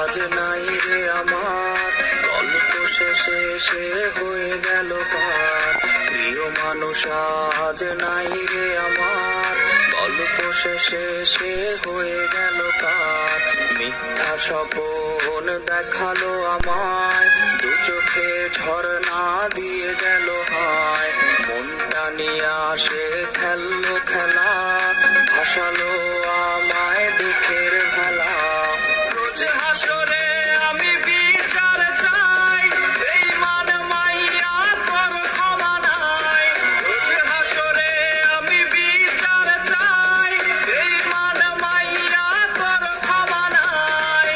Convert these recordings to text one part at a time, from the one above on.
আজ নাই রে আমার, গল্প শেষে সে হয়ে গেল কার। প্রিয় মানুষ আজ নাই রে আমার, গল্প শেষে সে হয়ে গেল কার। মিথ্যা স্বপন দেখালো আমায়, দু চোখে ঝরনা দিয়ে গেল হায়। মনটা নিয়ে আসে খেললো খেলা, ভাসালো আমায় দুঃখের ভেলা। রোজ হাসরে আমি বিচার চাই, এই মান মাইয়া তোর ক্ষমা নাই। রোজ হাসরে আমি বিচার চাই, এই মান মাইয়া তোর ক্ষমা নাই।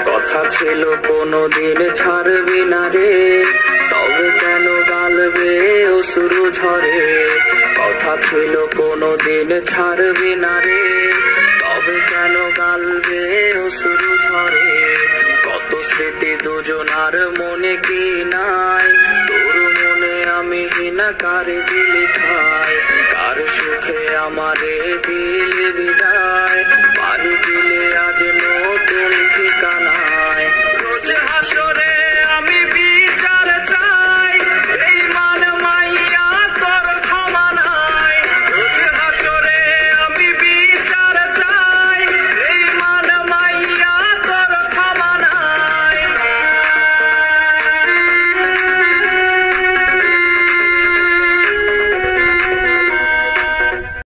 কথা ছিল কোনোদিন ছাড়বি না রে, তবে কেন গালবে অশ্রু ঝরে। কথা ছিল কোনোদিন ছাড়বি না রে, তবে কেন গালবে অশ্রু ঝরে। কত স্মৃতি দুজনার মনে কি নাই, তোর মনে আমি হিনা কারে দিলি ঠাই। কার সুখে আমারে দিলি বিদায়, পানি দিলে আজ নতুন ঠিকানায়। রোজ হাসরে